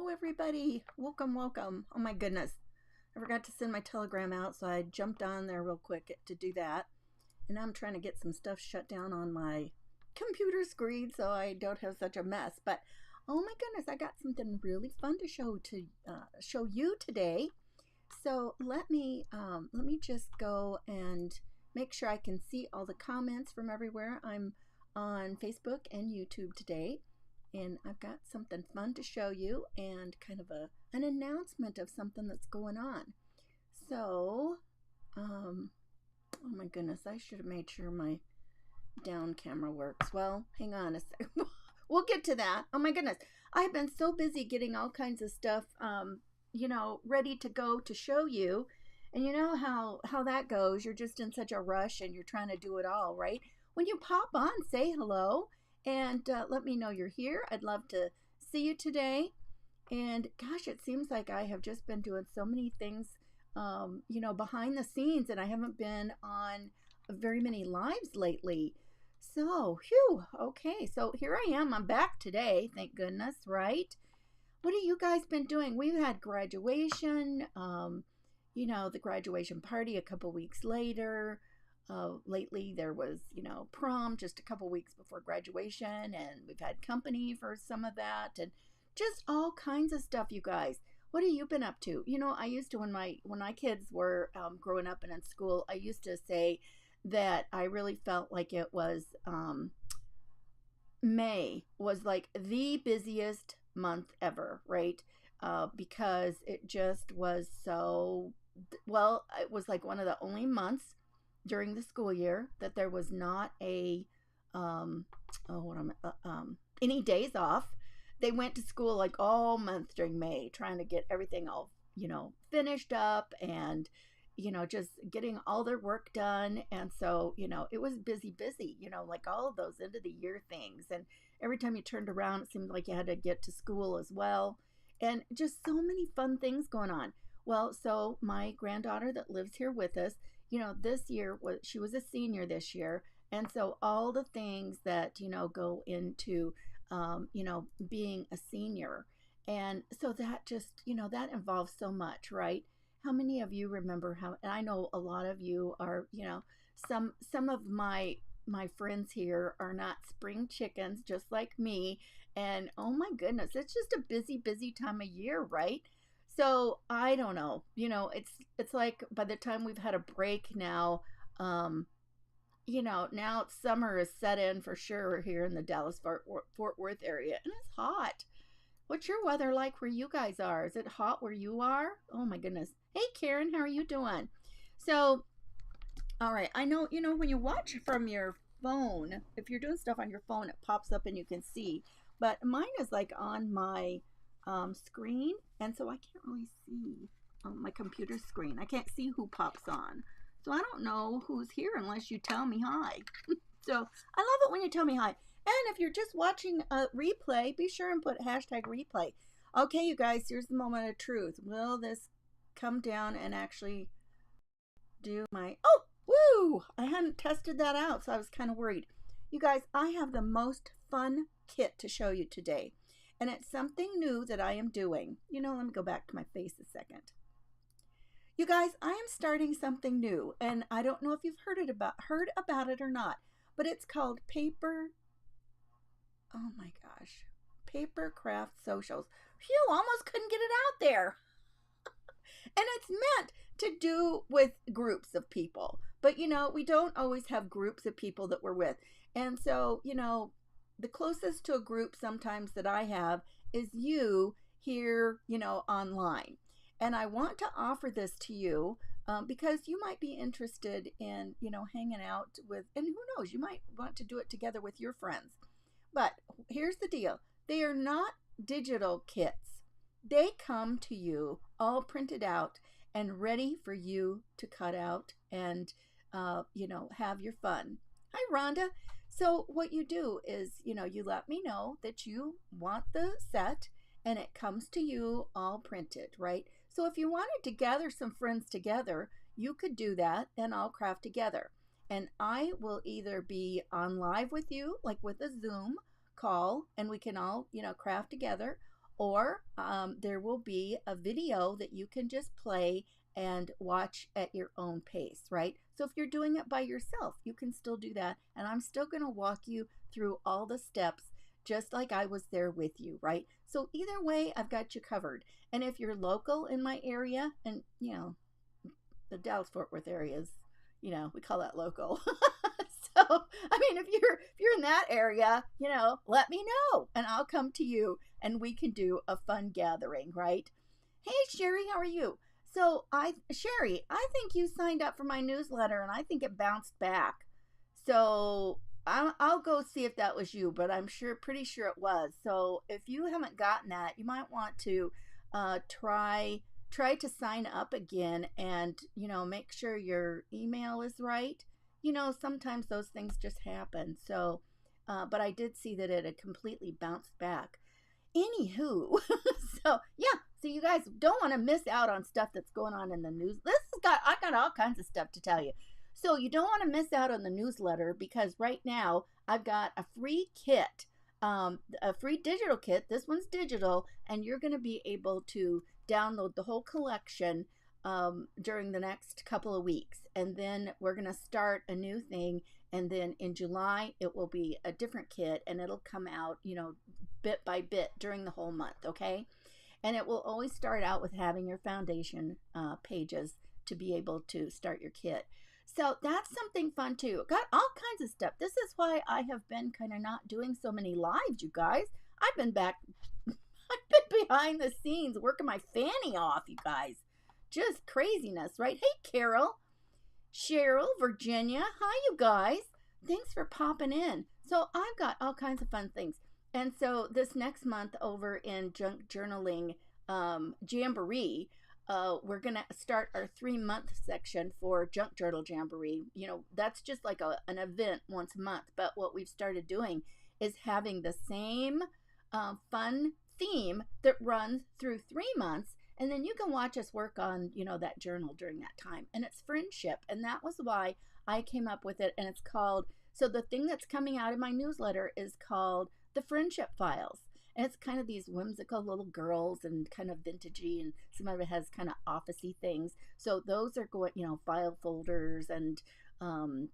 Hello, everybody. Welcome, welcome. Oh my goodness. I forgot to send my telegram out, so I jumped on there real quick to do that. And now I'm trying to get some stuff shut down on my computer screen so I don't have such a mess. But oh my goodness, I got something really fun to show you today. So let me just go and make sure I can see all the comments from everywhere. I'm on Facebook and YouTube today, and I've got something fun to show you and kind of an announcement of something that's going on. So, oh my goodness, I should have made sure my down camera works. Well, hang on a second. We'll get to that. Oh my goodness, I've been so busy getting all kinds of stuff, ready to go to show you. And you know how that goes. You're just in such a rush and you're trying to do it all, right? When you pop on, say hello and let me know you're here. I'd love to see you today. And gosh, it seems like I have just been doing so many things, behind the scenes, and I haven't been on very many lives lately. So, phew, okay. So here I am. I'm back today. Thank goodness, right? What have you guys been doing? We've had graduation, the graduation party a couple weeks later. Lately there was, prom just a couple weeks before graduation, and we've had company for some of that, and just all kinds of stuff, you guys. What have you been up to? I used to, when my kids were growing up and in school, I used to say that I really felt like it was May was like the busiest month ever, right? Because it just was so well. It was like one of the only months during the school year that there was not a any days off. They went to school like all month during May, trying to get everything all finished up, and just getting all their work done. And so it was busy, like all of those end of the year things. And every time you turned around, it seemed like you had to get to school as well, and just so many fun things going on. Well, so my granddaughter that lives here with us, this year she was a senior this year, and so all the things that go into being a senior, and so that just that involves so much, right? How many of you remember how? And I know a lot of you are, some of my friends here are not spring chickens just like me, and oh my goodness, it's just a busy time of year, right? So I don't know. It's like by the time we've had a break now, now summer is set in for sure here in the Dallas Fort Worth area, and it's hot. What's your weather like where you guys are? Is it hot where you are? Oh my goodness. Hey Karen, how are you doing? So, all right. I know, when you watch from your phone, if you're doing stuff on your phone, it pops up and you can see. But mine is like on my screen, and so I can't really see my computer screen. I can't see who pops on. So I don't know who's here unless you tell me hi. So I love it when you tell me hi. And if you're just watching a replay, be sure and put hashtag replay. Okay, you guys, here's the moment of truth. Will this come down and actually do my... Oh, woo! I hadn't tested that out, so I was kind of worried. You guys, I have the most fun kit to show you today. And it's something new that I am doing. Let me go back to my face a second. You guys, I am starting something new, and I don't know if you've heard about it or not, but it's called oh my gosh, Paper Craft Socials. Phew, almost couldn't get it out there. And it's meant to do with groups of people, but we don't always have groups of people that we're with. And so, the closest to a group sometimes that I have is you here, online. And I want to offer this to you because you might be interested in, hanging out with, and who knows, you might want to do it together with your friends. But here's the deal. They are not digital kits. They come to you all printed out and ready for you to cut out and, have your fun. Hi, Rhonda. So what you do is, you let me know that you want the set, and it comes to you all printed, right? So if you wanted to gather some friends together, you could do that, and I'll craft together. And I will either be on live with you, like with a Zoom call, and we can all, craft together, or there will be a video that you can just play and watch at your own pace, right? So if you're doing it by yourself, you can still do that. And I'm still going to walk you through all the steps just like I was there with you, right? So either way, I've got you covered. And if you're local in my area, and you know, the Dallas-Fort Worth area is, you know, we call that local. So, I mean, if you're in that area, you know, let me know and I'll come to you and we can do a fun gathering, right? Hey, Sherry, how are you? So, Sherry, I think you signed up for my newsletter and I think it bounced back. So, I'll go see if that was you, but I'm pretty sure it was. So, if you haven't gotten that, you might want to try to sign up again and, you know, make sure your email is right. You know, sometimes those things just happen. So, but I did see that it had completely bounced back. Anywho, so yeah, so you guys don't want to miss out on stuff that's going on in the news. I got all kinds of stuff to tell you. So you don't want to miss out on the newsletter because right now I've got a free kit, a free digital kit. This one's digital, and you're going to be able to download the whole collection during the next couple of weeks. And then we're going to start a new thing. And then in July, it will be a different kit and it'll come out, you know, bit by bit during the whole month. Okay. And it will always start out with having your foundation pages to be able to start your kit. So that's something fun too. Got all kinds of stuff. This is why I have been kind of not doing so many lives, you guys. I've been behind the scenes working my fanny off, you guys. Just craziness, right? Hey, Carol, Cheryl, Virginia. Hi, you guys. Thanks for popping in. So I've got all kinds of fun things. And so this next month over in Junk Journaling Jamboree, we're going to start our 3-month section for Junk Journal Jamboree. You know, that's just like an event once a month. But what we've started doing is having the same fun theme that runs through 3 months. And then you can watch us work on, you know, that journal during that time. And it's friendship. And that was why I came up with it. And it's called, so the thing that's coming out of my newsletter is called the Friendship Files. And it's kind of these whimsical little girls and kind of vintagey. And some of it has kind of office-y things. So those are going, you know, file folders and,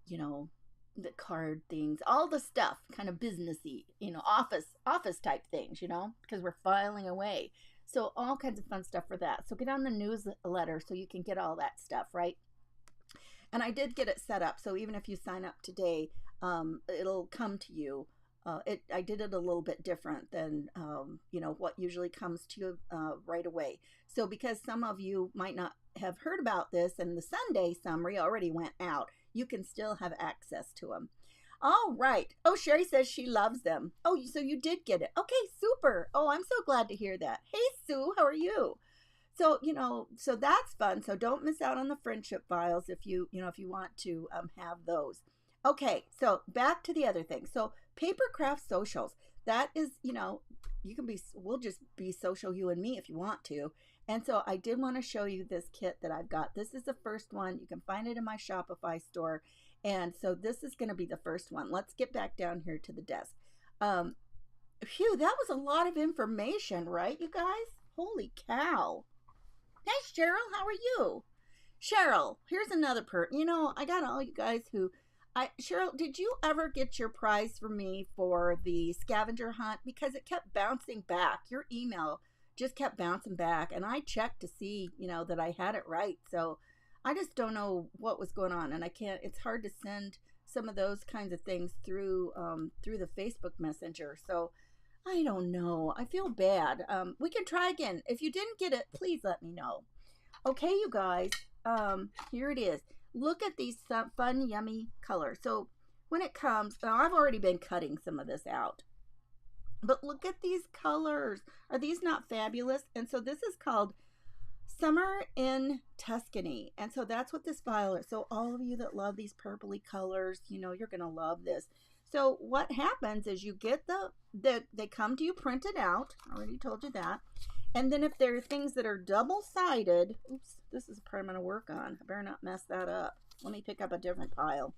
you know, the card things, all the stuff, kind of businessy, you know, office type things, you know, because we're filing away. So all kinds of fun stuff for that. So get on the newsletter so you can get all that stuff, right? And I did get it set up. So even if you sign up today, it'll come to you. I did it a little bit different than, you know, what usually comes to you right away. So because some of you might not have heard about this and the Sunday summary already went out, you can still have access to them. All right. Oh, Sherry says she loves them. Oh, so you did get it. Okay, super. Oh, I'm so glad to hear that. Hey, Sue, how are you? So, you know, so that's fun. So don't miss out on the friendship files if you want to have those. Okay, so back to the other thing. So paper craft socials. That is, you know, we'll just be social, you and me, if you want to. And so I did want to show you this kit that I've got. This is the first one. You can find it in my Shopify store. And so this is going to be the first one. Let's get back down here to the desk. Phew, that was a lot of information, right, you guys? Holy cow. Hey, Cheryl, how are you? Cheryl, here's another you know, I got all you guys who... Cheryl, did you ever get your prize for me for the scavenger hunt? Because it kept bouncing back. Your email just kept bouncing back. And I checked to see, you know, that I had it right. So I just don't know what was going on, and it's hard to send some of those kinds of things through the Facebook Messenger. So I don't know. I feel bad. We can try again. If you didn't get it, please let me know. Okay, you guys, here it is. Look at these fun, yummy colors. So when it comes, now I've already been cutting some of this out, but look at these colors. Are these not fabulous? And so this is called Summer in Tuscany. And so that's what this file is. So all of you that love these purpley colors, you know, you're going to love this. So what happens is you get they come to you printed out. I already told you that. And then if there are things that are double-sided, oops, this is the part I'm going to work on. I better not mess that up. Let me pick up a different pile.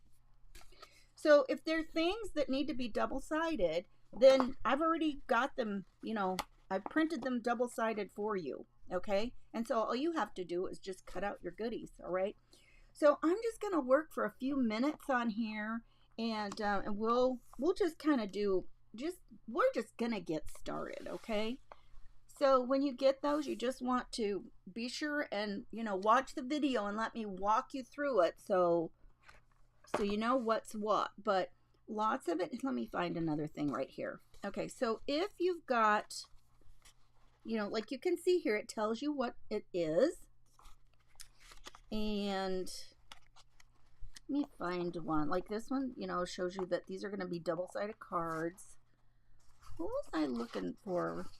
So if there are things that need to be double-sided, then I've already got them, you know, I've printed them double-sided for you, okay? And so all you have to do is just cut out your goodies, all right? So I'm just gonna work for a few minutes on here, and we'll just kind of we're just gonna get started, okay? So when you get those, you just want to be sure and, watch the video and let me walk you through it so you know what's what. But lots of it, let me find another thing right here. Okay, so if you've got, like you can see here, it tells you what it is. And let me find one. Like this one, shows you that these are going to be double-sided cards. What was I looking for?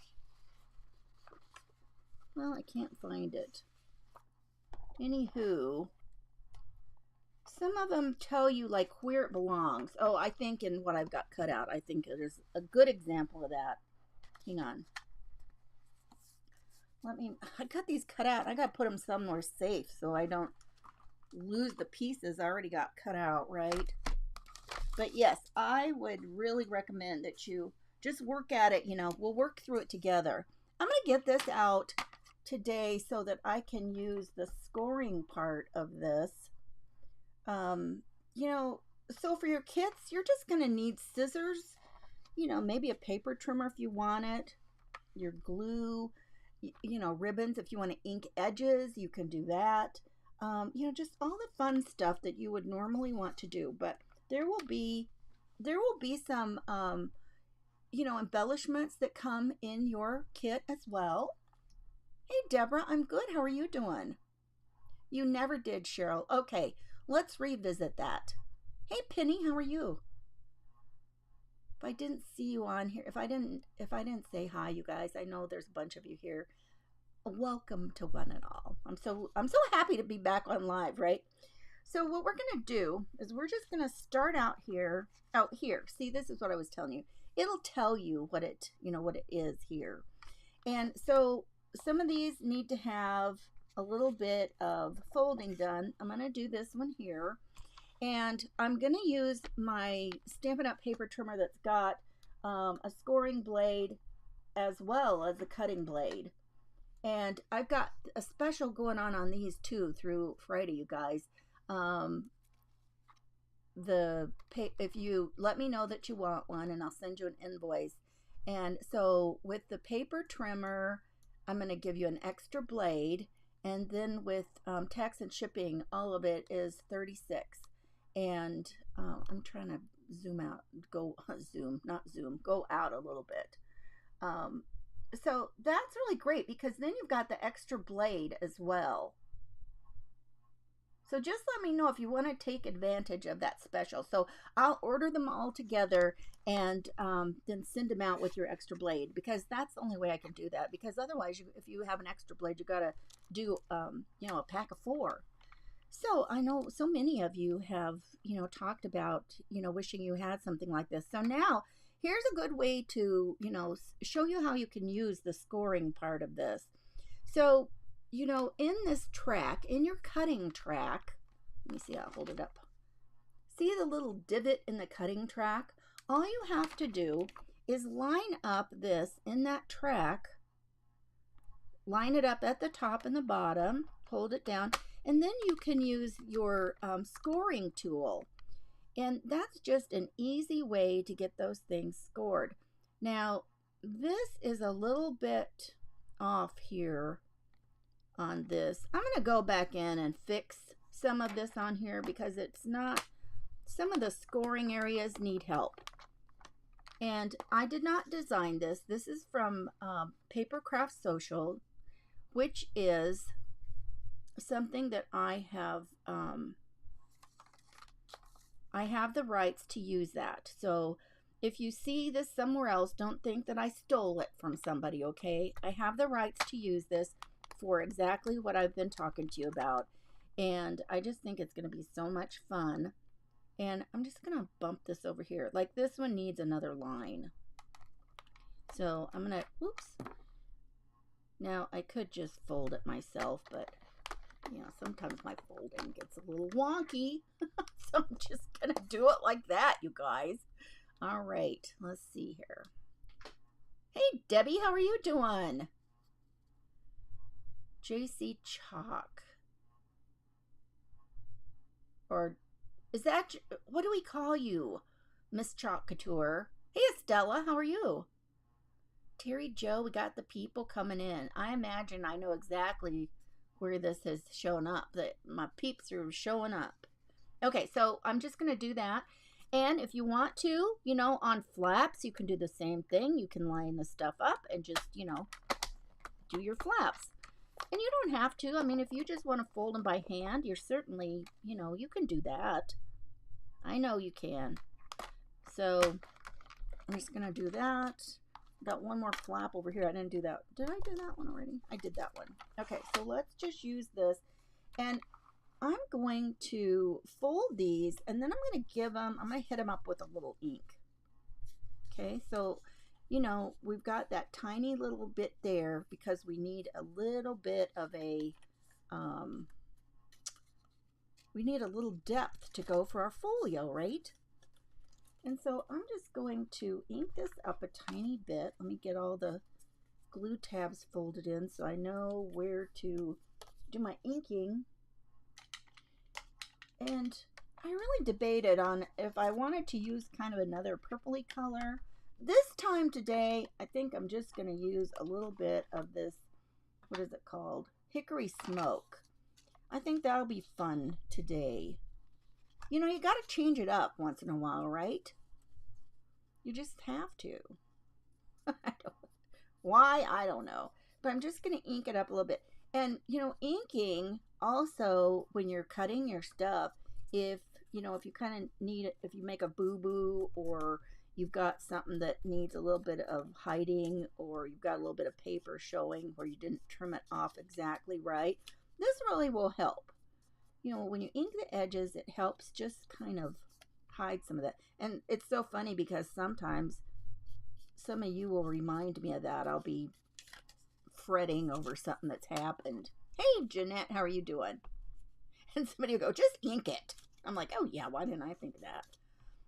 Well, I can't find it. Anywho, some of them tell you like where it belongs. Oh, I think in what I've got cut out, I think it is a good example of that. Hang on. I got these cut out. I got to put them somewhere safe so I don't lose the pieces I already got cut out, right? But yes, I would really recommend that you just work at it. We'll work through it together. I'm going to get this out today so that I can use the scoring part of this. So for your kits, you're just going to need scissors, maybe a paper trimmer if you want it, your glue, ribbons if you want to ink edges, you can do that. Just all the fun stuff that you would normally want to do. But there will be some, embellishments that come in your kit as well. Hey, Deborah, I'm good. How are you doing? You never did, Cheryl. Okay, let's revisit that. Hey, Penny, how are you? If I didn't see you on here, if I didn't say hi, you guys, I know there's a bunch of you here. Welcome to one and all. I'm so happy to be back on live, right? So what we're gonna do is we're just gonna start out here. See, this is what I was telling you. It'll tell you what it is here. And so some of these need to have a little bit of folding done. I'm going to do this one here. And I'm going to use my Stampin' Up! Paper trimmer that's got a scoring blade as well as a cutting blade. And I've got a special going on these too through Friday, you guys. If you let me know that you want one, and I'll send you an invoice. And so with the paper trimmer, I'm going to give you an extra blade, and then with tax and shipping, all of it is $36. And I'm trying to zoom out, go out a little bit. So that's really great because then you've got the extra blade as well. So just let me know if you want to take advantage of that special. So I'll order them all together and then send them out with your extra blade, because that's the only way I can do that. Because otherwise, if you have an extra blade, you got to do, a pack of 4. So I know so many of you have, talked about, wishing you had something like this. So now here's a good way to, show you how you can use the scoring part of this. So, in this track, in your cutting track, let me see, I'll hold it up. See the little divot in the cutting track? All you have to do is line up this in that track, line it up at the top and the bottom, hold it down, and then you can use your scoring tool. And that's just an easy way to get those things scored. Now, this is a little bit off here on this. I'm going to go back in and fix some of this on here because it's not, some of the scoring areas need help. And I did not design this. This is from Paper Craft Social, which is something that I have the rights to use that. So if you see this somewhere else, don't think that I stole it from somebody, okay? I have the rights to use this for exactly what I've been talking to you about. And I just think it's going to be so much fun. And I'm just going to bump this over here. Like this one needs another line. So I'm going to, oops. Now I could just fold it myself, but sometimes my folding gets a little wonky. So I'm just going to do it like that, you guys. All right, let's see here. Hey, Debbie, how are you doing? JC Chalk. Or is that, what do we call you? Miss Chalk Couture. Hey, Estella, how are you? Terry Joe, we got the people coming in. I imagine I know exactly where this has shown up, that my peeps are showing up. Okay, so I'm just going to do that. And if you want to, you know, on flaps, you can do the same thing. You can line the stuff up and just, you know, do your flaps. And you don't have to. I mean, if you just want to fold them by hand, you're certainly, you know, you can do that. I know you can. So I'm just going to do that. Got one more flap over here. I didn't do that. Did I do that one already? I did that one. Okay, so let's just use this. And I'm going to fold these, and then I'm going to give them, I'm going to hit them up with a little ink. Okay, so, you know, we've got that tiny little bit there because we need a little bit of a, we need a little depth to go for our folio, right? And so I'm just going to ink this up a tiny bit. Let me get all the glue tabs folded in so I know where to do my inking. And I really debated on if I wanted to use kind of another purpley color. This time today, I think I'm just going to use a little bit of this, what is it called? Hickory Smoke. I think that'll be fun today. You know, you got to change it up once in a while, right? You just have to. Why? I don't know. But I'm just going to ink it up a little bit. And, you know, inking also, when you're cutting your stuff, if, you know, if you kind of need it, if you make a boo-boo or you've got something that needs a little bit of hiding or you've got a little bit of paper showing where you didn't trim it off exactly right, this really will help. You know, when you ink the edges, it helps just kind of hide some of that. And it's so funny because sometimes some of you will remind me of that. I'll be fretting over something that's happened. Hey, Jeanette, how are you doing? And somebody will go, just ink it. I'm like, oh yeah, why didn't I think of that?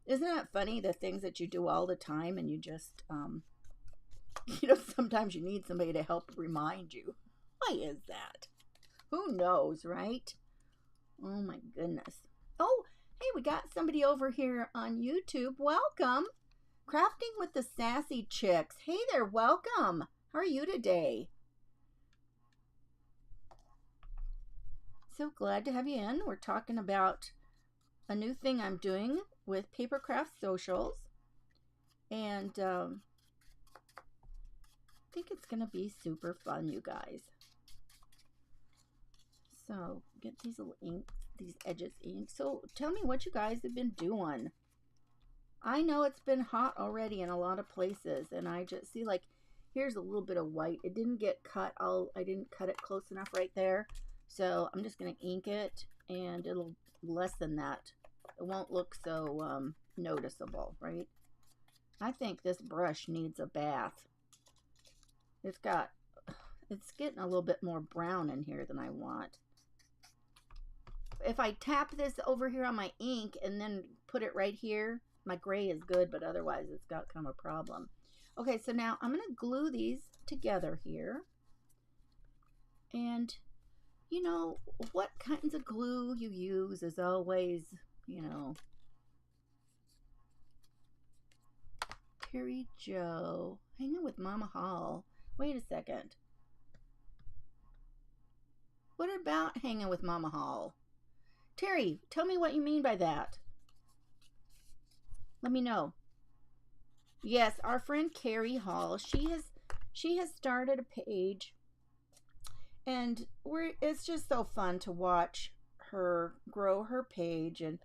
Isn't that funny, the things that you do all the time and you just, you know, sometimes you need somebody to help remind you. Why is that? Who knows, right? Oh my goodness. Oh, hey, we got somebody over here on YouTube. Welcome. Crafting with the Sassy Chicks. Hey there, welcome. How are you today? So glad to have you in. We're talking about a new thing I'm doing with Papercraft Socials. And I think it's going to be super fun, you guys. So get these little ink, these edges inked. So tell me what you guys have been doing. I know it's been hot already in a lot of places, and I just see, like, here's a little bit of white. It didn't get cut. I didn't cut it close enough right there. So I'm just going to ink it, and it'll lessen that. It won't look so noticeable, right? I think this brush needs a bath. It's getting a little bit more brown in here than I want. If I tap this over here on my ink and then put it right here, my gray is good, but otherwise it's got kind of a problem. Okay, so now I'm going to glue these together here. And, you know, what kinds of glue you use is always, you know. Terry Joe, hanging with Mama Hall. Wait a second. What about hanging with Mama Hall? Terry, tell me what you mean by that. Let me know. Yes, our friend Carrie Hall, she has started a page, and it's just so fun to watch her grow her page, and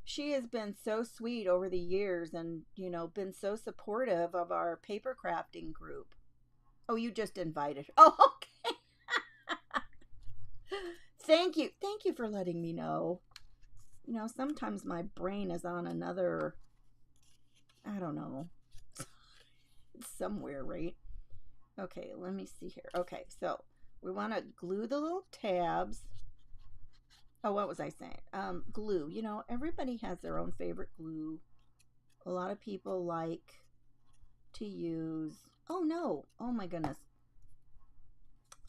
she has been so sweet over the years, and you know, been so supportive of our paper crafting group. Oh, you just invited her. Oh, okay. Thank you for letting me know. You know, sometimes my brain is on another, I don't know, somewhere, right? Okay, let me see here. Okay, so we want to glue the little tabs. Oh, what was I saying? Glue. You know, everybody has their own favorite glue. A lot of people like to use Oh no, oh my goodness.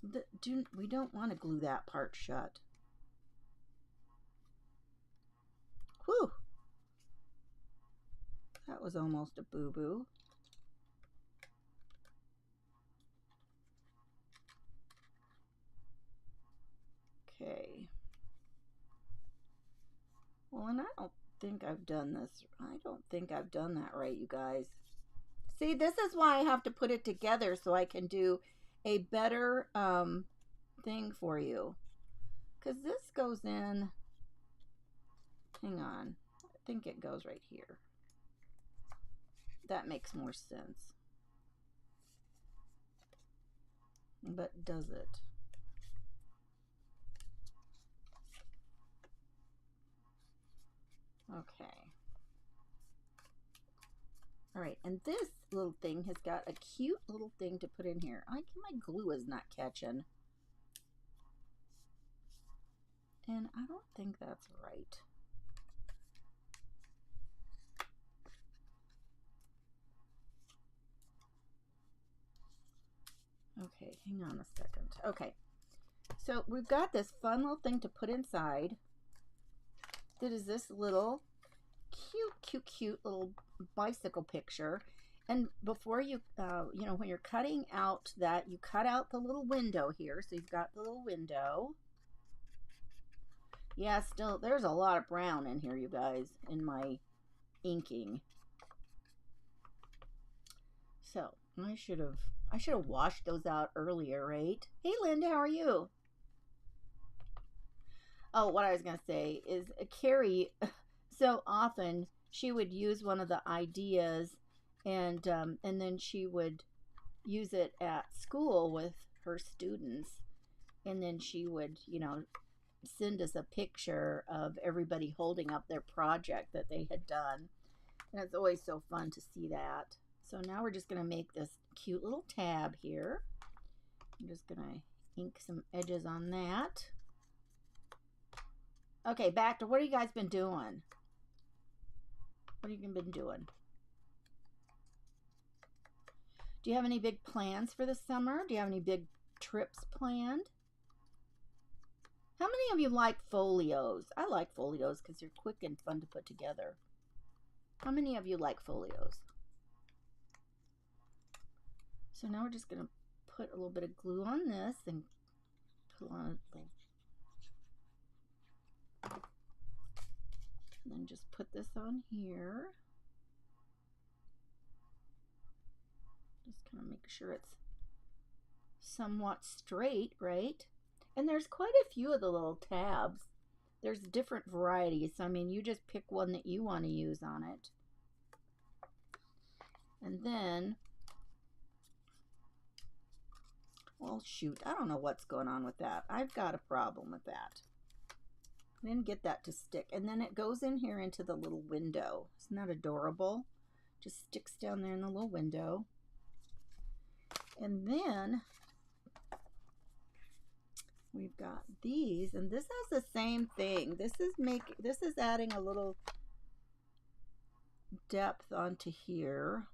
We don't want to glue that part shut. Whew. That was almost a boo-boo. Okay. Well, and I don't think I've done this. I don't think I've done that right, you guys. See, this is why I have to put it together so I can do a better thing for you. Because this goes in, hang on, I think it goes right here. That makes more sense. But does it? Okay. All right, and this little thing has got a cute little thing to put in here. My glue is not catching. And I don't think that's right. Okay, hang on a second. Okay, so we've got this fun little thing to put inside. That is this little cute little bicycle picture. And before you, you know, when you're cutting out that, you cut out the little window here. So you've got the little window. Yeah, still, there's a lot of brown in here, you guys, in my inking. So I should have washed those out earlier, right? Hey, Linda, how are you? Oh, what I was going to say is Carrie, so often she would use one of the ideas and then she would use it at school with her students. And then she would, you know, send us a picture of everybody holding up their project that they had done. And it's always so fun to see that. So now we're just going to make this cute little tab here. I'm just going to ink some edges on that. Okay, back to what have you guys been doing? What have you been doing? Do you have any big plans for the summer? Do you have any big trips planned? How many of you like folios? I like folios because they're quick and fun to put together. How many of you like folios? So now we're just going to put a little bit of glue on this and put on a little. And then just put this on here. Just kind of make sure it's somewhat straight, right? And there's quite a few of the little tabs. There's different varieties. So, I mean, you just pick one that you want to use on it. And then, well, shoot, I don't know what's going on with that. I've got a problem with that. I didn't get that to stick. And then it goes in here into the little window. Isn't that adorable? Just sticks down there in the little window. And then we've got these, and this has the same thing. This is adding a little depth onto here.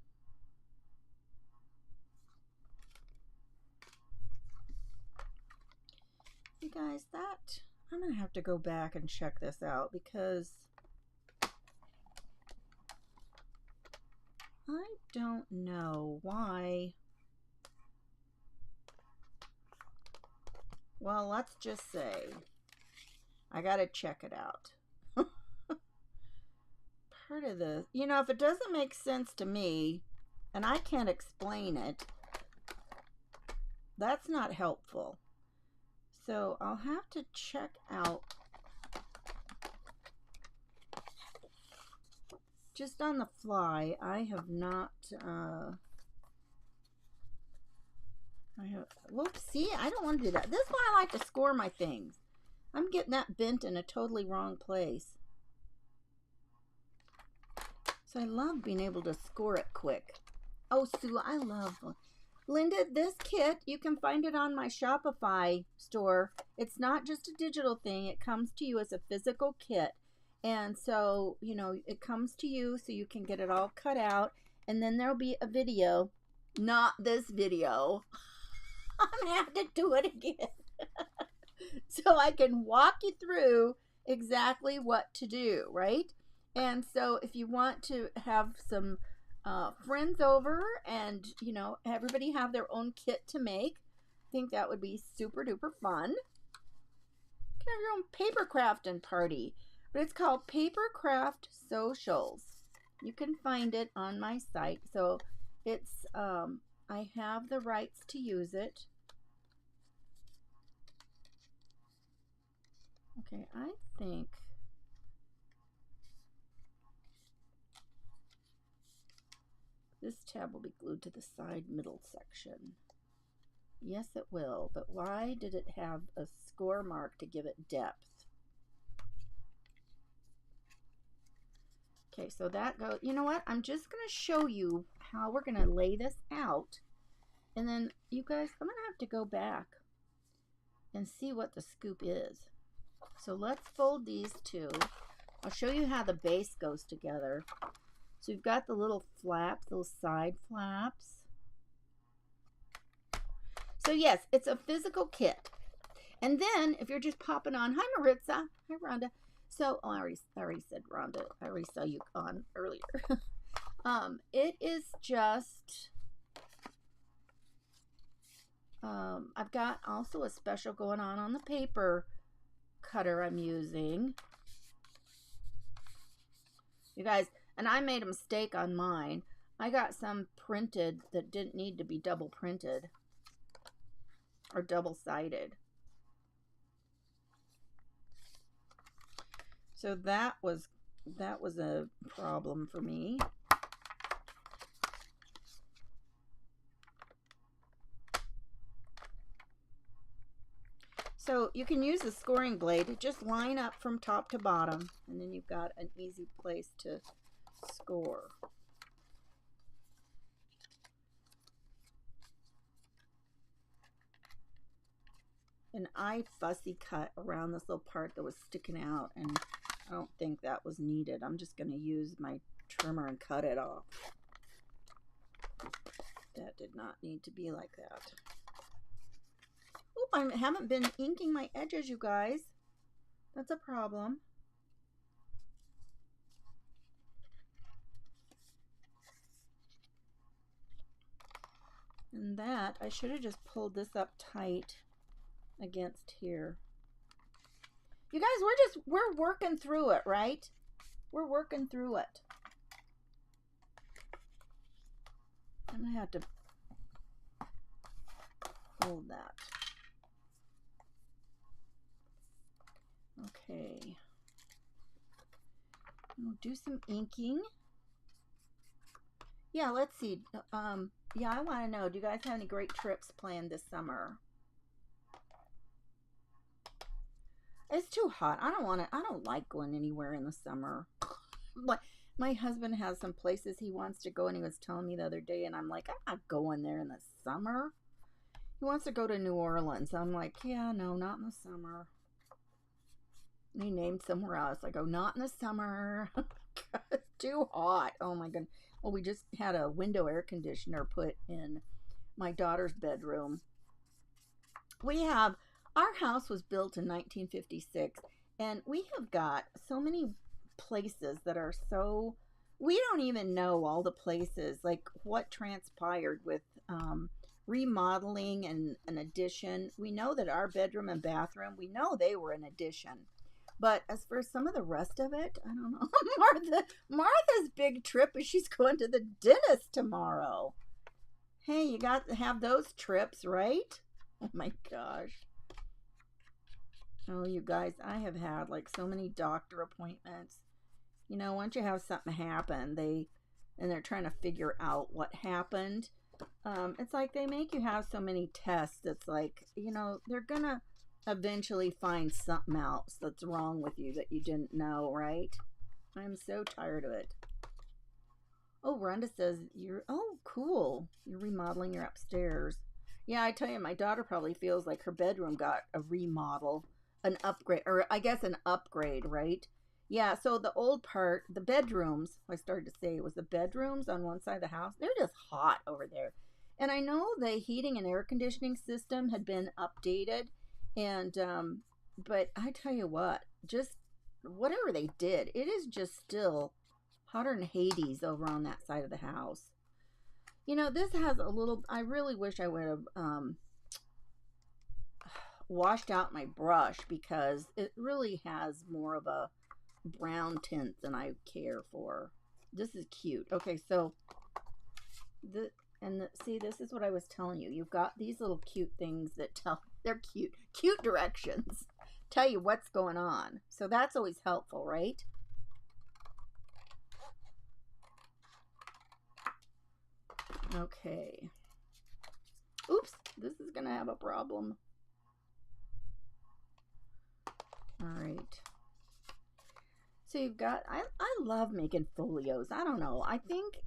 You guys, that I'm gonna have to go back and check this out because I don't know why. Well, let's just say I gotta check it out. Part of the, you know, if it doesn't make sense to me and I can't explain it, that's not helpful. So I'll have to check out just on the fly. I have not whoops, see, I don't want to do that. This is why I like to score my things. I'm getting that bent in a totally wrong place. So I love being able to score it quick. Oh, Sue, I love Linda, this kit, you can find it on my Shopify store. It's not just a digital thing. It comes to you as a physical kit. And so, you know, it comes to you so you can get it all cut out. And then there'll be a video Not this video. I'm gonna have to do it again. So I can walk you through exactly what to do, right? And so if you want to have some friends over and, you know, everybody have their own kit to make, I think that would be super duper fun. You can have your own paper crafting party, but it's called Paper Craft Socials. You can find it on my site. So it's, I have the rights to use it. Okay, I think this tab will be glued to the side middle section. Yes, it will, but why did it have a score mark to give it depth? Okay, so that goes, you know what? I'm just going to show you how we're going to lay this out. And then you guys, I'm going to have to go back and see what the scoop is. So let's fold these two. I'll show you how the base goes together. So you've got the little flaps, those side flaps. So yes, it's a physical kit. And then if you're just popping on, hi Maritza, hi Rhonda. So, oh, I already said Rhonda. I already saw you on earlier. It is just, I've got also a special going on the paper cutter I'm using. You guys, and I made a mistake on mine. I got some printed that didn't need to be double printed or double-sided. So that was a problem for me. So you can use the scoring blade, just line up from top to bottom, and then you've got an easy place to score. And I fussy cut around this little part that was sticking out, and I don't think that was needed. I'm just going to use my trimmer and cut it off. That did not need to be like that. Oop, I haven't been inking my edges, you guys. That's a problem. And that, I should have just pulled this up tight against here. You guys, we're working through it, right? We're working through it. I'm gonna have to hold that. Okay. We'll do some inking. Yeah, let's see. Yeah, I want to know, do you guys have any great trips planned this summer? It's too hot. I don't like going anywhere in the summer. Like, my husband has some places he wants to go, and he was telling me the other day, and I'm like, I'm not going there in the summer. He wants to go to New Orleans. I'm like, yeah, no, not in the summer. And he named somewhere else. I go, not in the summer. It's too hot. Oh my goodness. Well, we just had a window air conditioner put in my daughter's bedroom. Our house was built in 1956, and we have got so many places that are so, we don't even know all the places, like what transpired with remodeling and an addition. We know that our bedroom and bathroom, we know they were an addition. But as for some of the rest of it, I don't know. Martha's big trip is she's going to the dentist tomorrow. Hey, you got to have those trips, right? Oh my gosh. Oh, you guys, I have had like so many doctor appointments. You know, once you have something happen, they're trying to figure out what happened. It's like they make you have so many tests. It's like, you know, they're gonna eventually find something else that's wrong with you that you didn't know, right? I'm so tired of it. Oh, Rhonda says oh, cool. You're remodeling your upstairs. Yeah, I tell you, my daughter probably feels like her bedroom got a remodel, an upgrade, or I guess an upgrade, right? Yeah, so the old part, the bedrooms, I started to say it was the bedrooms on one side of the house. They're just hot over there. And I know the heating and air conditioning system had been updated, and but I tell you what, just whatever they did, it is just still hotter than Hades over on that side of the house. You know, this has a little, I really wish I would have washed out my brush, because it really has more of a brown tint than I care for. This is cute. Okay, so see, this is what I was telling you. You've got these little cute things that tell, they're cute directions, tell you what's going on. So that's always helpful, right? Okay. Oops, this is gonna have a problem. All right. So you've got, I love making folios. I don't know. I think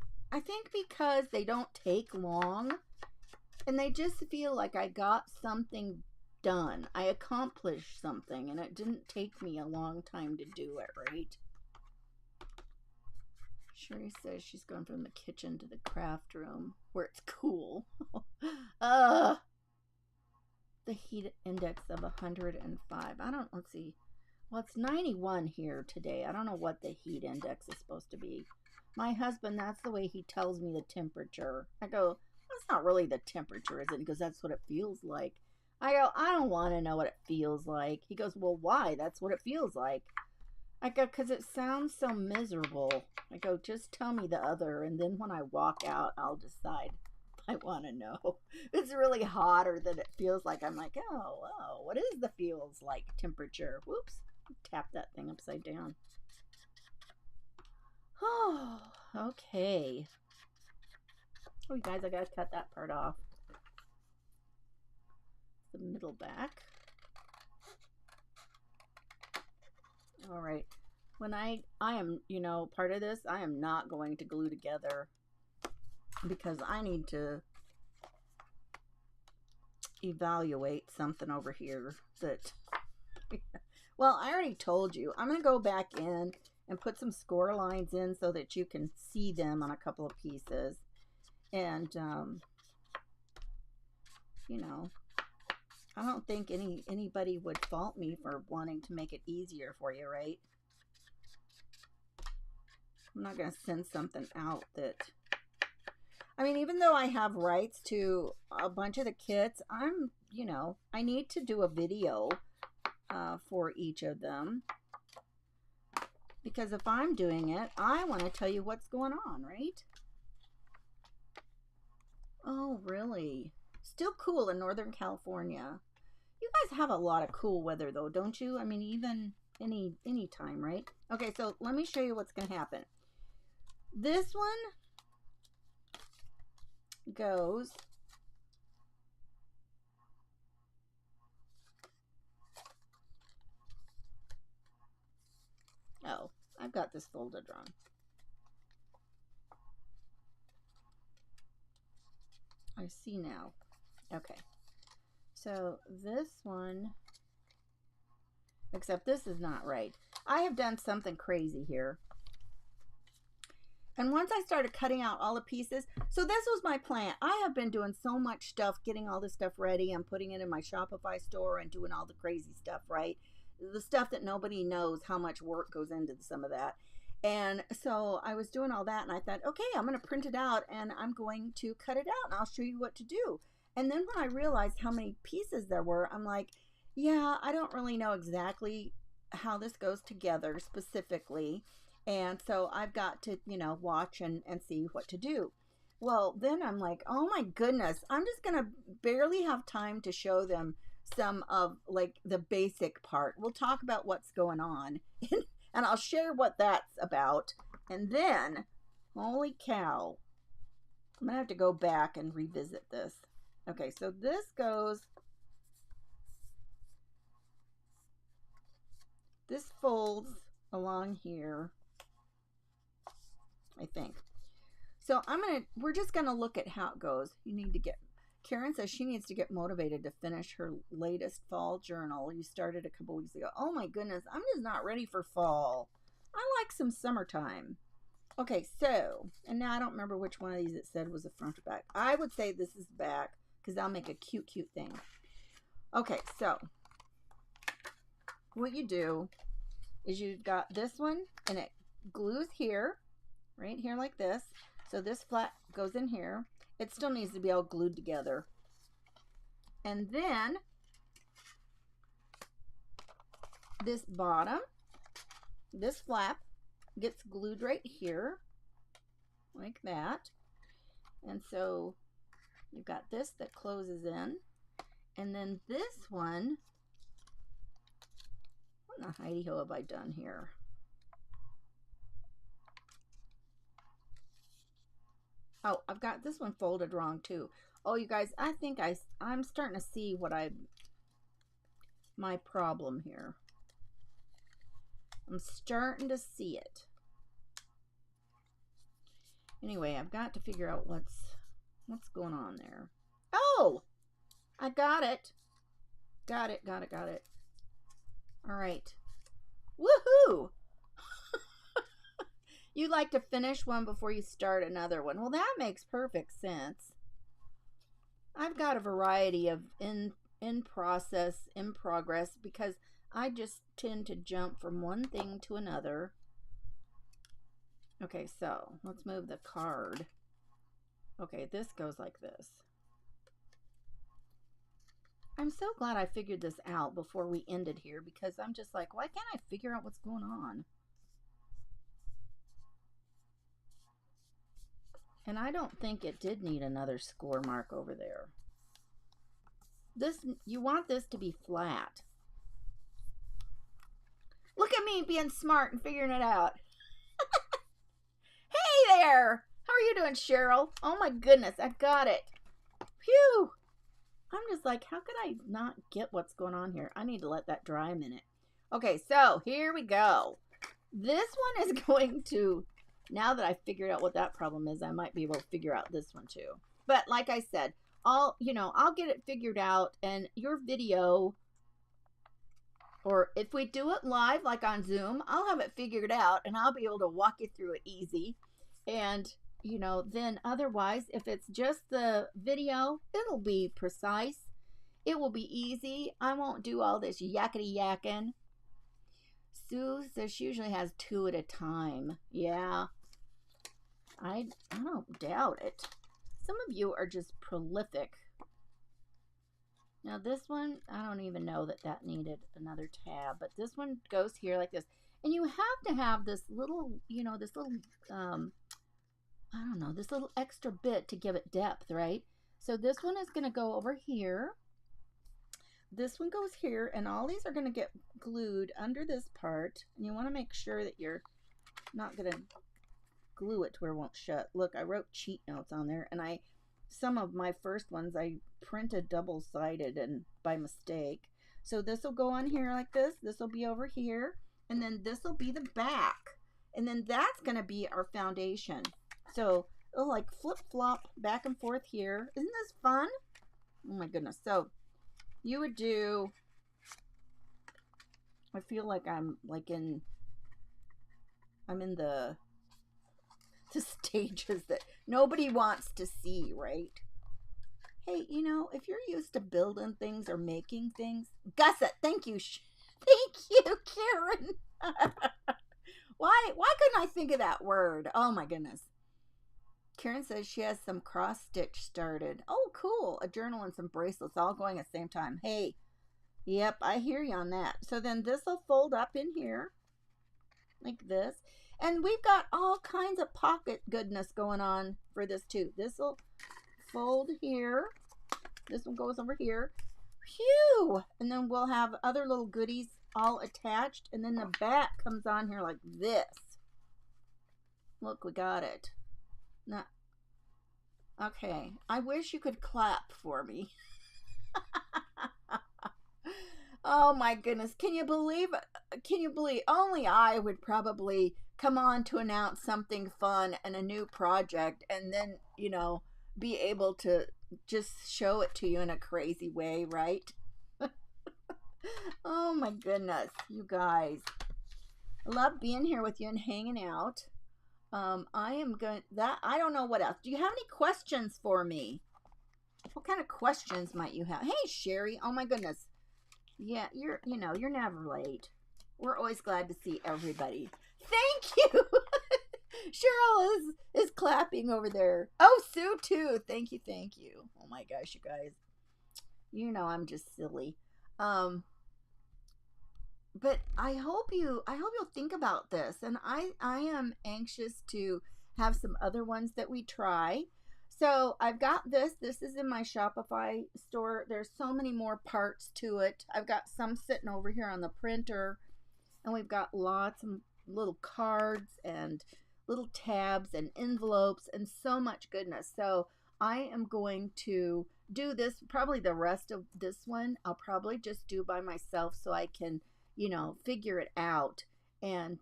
because they don't take long, and they just feel like I got something done. I accomplished something, and it didn't take me a long time to do it, right? Sherry says she's going from the kitchen to the craft room where it's cool. The heat index of 105. Let's see. Well, it's 91 here today. I don't know what the heat index is supposed to be. My husband, that's the way he tells me the temperature. I go, that's not really the temperature, is it? Because that's what it feels like. I go, I don't want to know what it feels like. He goes, well, why? That's what it feels like. I go, because it sounds so miserable. I go, just tell me the other, and then when I walk out, I'll decide if I want to know. It's really hotter than it feels like. I'm like, oh, what is the feels like temperature? Whoops. Tap that thing upside down. Oh, okay. Oh, you guys, I gotta cut that part off. The middle back. All right. When I am, you know, part of this, I am not going to glue together, because I need to evaluate something over here that, well, I already told you. I'm going to go back in and put some score lines in so that you can see them on a couple of pieces. And, you know, I don't think anybody would fault me for wanting to make it easier for you, right? I'm not going to send something out that, I mean, even though I have rights to a bunch of the kits, you know, I need to do a video for each of them, because if I'm doing it, I want to tell you what's going on, right? Oh, really? Still cool in Northern California. You guys have a lot of cool weather, though, don't you? I mean, even any time, right? Okay, so let me show you what's going to happen. This one goes oh, I've got this folded wrong. I see now. Okay, so this one, except this is not right. I have done something crazy here. And once I started cutting out all the pieces, so this was my plan. I have been doing so much stuff, getting all this stuff ready. I'm putting it in my Shopify store and doing all the crazy stuff, right? The stuff that nobody knows how much work goes into some of that. And so I was doing all that, and I thought, okay, I'm going to print it out, and I'm going to cut it out, and I'll show you what to do. And then when I realized how many pieces there were, I'm like, yeah, I don't really know exactly how this goes together specifically. And so I've got to, you know, watch and see what to do. Well, then I'm like, oh my goodness, I'm just going to barely have time to show them some of like the basic part. We'll talk about what's going on and I'll share what that's about. And then, holy cow, I'm going to have to go back and revisit this. Okay, so this goes, this folds along here, I think. So we're just going to look at how it goes. Karen says she needs to get motivated to finish her latest fall journal. You started a couple weeks ago. Oh my goodness, I'm just not ready for fall. I like some summertime. Okay, so, and now I don't remember which one of these it said was the front or back. I would say this is back because I'll make a cute thing. Okay, so what you do is you've got this one and it glues here, right here like this. So this flat goes in here. It still needs to be all glued together. And then this bottom, this flap gets glued right here like that. And so you've got this that closes in. And then this one, what in the hidey-ho have I done here? Oh, I've got this one folded wrong too. Oh, you guys, I think I'm starting to see what my problem here. I'm starting to see it. Anyway, I've got to figure out what's going on there. Oh, I got it. Got it. All right. Woohoo! You like to finish one before you start another one. Well, that makes perfect sense. I've got a variety of in process, in progress, because I just tend to jump from one thing to another. Okay, so let's move the card. Okay, this goes like this. I'm so glad I figured this out before we ended here, because I'm just like, why can't I figure out what's going on? And I don't think it did need another score mark over there. You want this to be flat. Look at me being smart and figuring it out. Hey there! How are you doing, Cheryl? Oh my goodness, I got it. Phew! I'm just like, how could I not get what's going on here? I need to let that dry a minute. Okay, so here we go. This one is going to, now that I figured out what that problem is, I might be able to figure out this one too. But like I said, I'll get it figured out, and your video, or if we do it live, like on Zoom, I'll have it figured out and I'll be able to walk you through it easy. And, then otherwise, if it's just the video, it'll be precise. It will be easy. I won't do all this yakety yakking. Sue says she usually has 2 at a time. Yeah. I don't doubt it. Some of you are just prolific. Now this one, I don't even know that needed another tab, but this one goes here like this. And you have to have this little, this little, I don't know, this little extra bit to give it depth, right? So this one is going to go over here. This one goes here, and all these are going to get glued under this part. And you want to make sure that you're not going to glue it to where it won't shut. Look, I wrote cheat notes on there, and some of my first ones I printed double-sided and by mistake. So this will go on here like this. This will be over here, and then this will be the back, and then that's going to be our foundation. So it'll like flip-flop back and forth here. Isn't this fun? Oh my goodness. So you would do, I feel like I'm in the stages that nobody wants to see, right? Hey, if you're used to building things or making things, Gusset, thank you. Thank you, Karen. Why couldn't I think of that word? Oh my goodness. Karen says she has some cross stitch started. Oh, cool. A journal and some bracelets all going at the same time. Hey, yep, I hear you on that. So then this will fold up in here like this. And we've got all kinds of pocket goodness going on for this too. This will fold here. This one goes over here. Phew! And then we'll have other little goodies all attached. And then the back comes on here like this. Look, we got it. Now, okay. I wish you could clap for me. Oh my goodness. Can you believe only I would probably come on to announce something fun and a new project, and then, be able to just show it to you in a crazy way, right? Oh my goodness, you guys. I love being here with you and hanging out. I am going that I don't know what else. Do you have any questions for me? What kind of questions might you have? Hey, Sherry. Oh my goodness. Yeah, you're never late. We're always glad to see everybody. Thank you. Cheryl is clapping over there. Oh, Sue too. Thank you, thank you. Oh my gosh, you guys. You know I'm just silly. Um, but I hope you'll think about this, and I am anxious to have some other ones that we try. So I've got this is in my Shopify store. There's so many more parts to it. I've got some sitting over here on the printer, and we've got lots of little cards and little tabs and envelopes and so much goodness. So I am going to do this, probably the rest of this one I'll probably just do by myself so I can, figure it out, and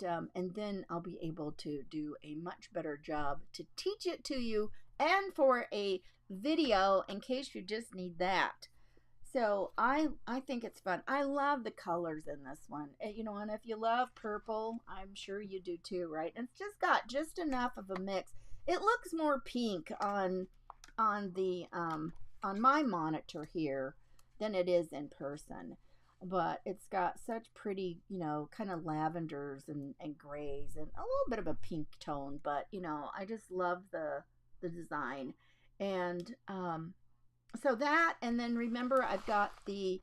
then I'll be able to do a much better job to teach it to you, and for a video in case you just need that. So I think it's fun. I love the colors in this one. And if you love purple, I'm sure you do too, right? And it's just got just enough of a mix. It looks more pink on my monitor here than it is in person. But it's got such pretty, kind of lavenders and grays and a little bit of a pink tone. But, I just love the design. And so that, and then remember I've got the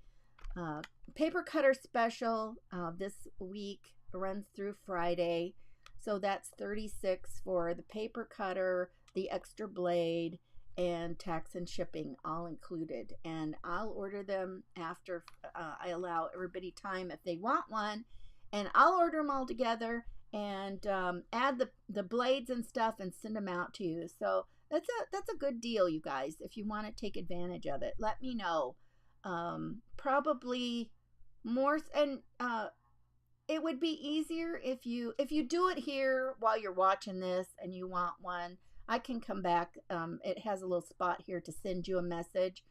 paper cutter special this week, runs through Friday. So that's $36 for the paper cutter, the extra blade, and tax and shipping all included. And I'll order them after I allow everybody time if they want one, and I'll order them all together and add the blades and stuff and send them out to you. So that's a good deal, you guys. If you want to take advantage of it, let me know. Probably more, and it would be easier if you do it here while you're watching this and you want one. I can come back. It has a little spot here to send you a message.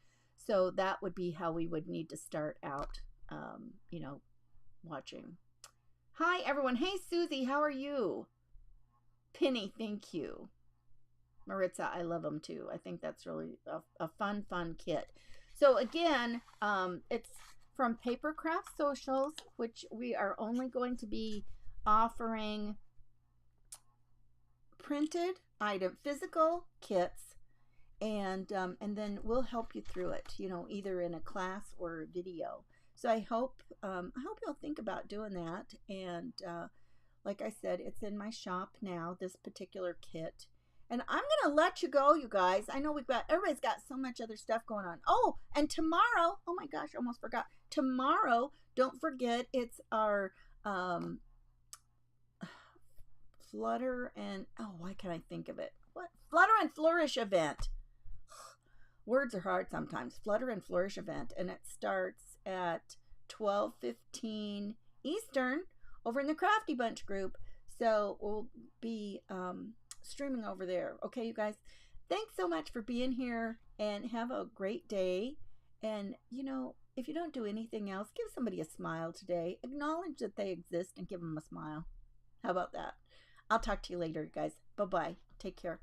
So that would be how we would need to start out, watching. Hi, everyone. Hey, Susie, how are you? Penny, thank you. Maritza, I love them too. I think that's really a fun kit. So again, it's from Papercraft Socials, which we are only going to be offering printed item, physical kits, and then we'll help you through it, either in a class or a video. So I hope you'll think about doing that. And like I said, it's in my shop now, this particular kit. And I'm gonna let you go, you guys. I know everybody's got so much other stuff going on. Oh, and tomorrow, oh my gosh, I almost forgot. Tomorrow, don't forget, it's our Flutter and, oh, why can't I think of it? What? Flutter and Flourish event. Words are hard sometimes. Flutter and Flourish event, and it starts at 12:15 Eastern over in the Crafty Bunch group. So we'll be streaming over there. Okay, you guys, thanks so much for being here, and have a great day. And if you don't do anything else, give somebody a smile today. Acknowledge that they exist and give them a smile. How about that? I'll talk to you later, guys. Bye bye. Take care.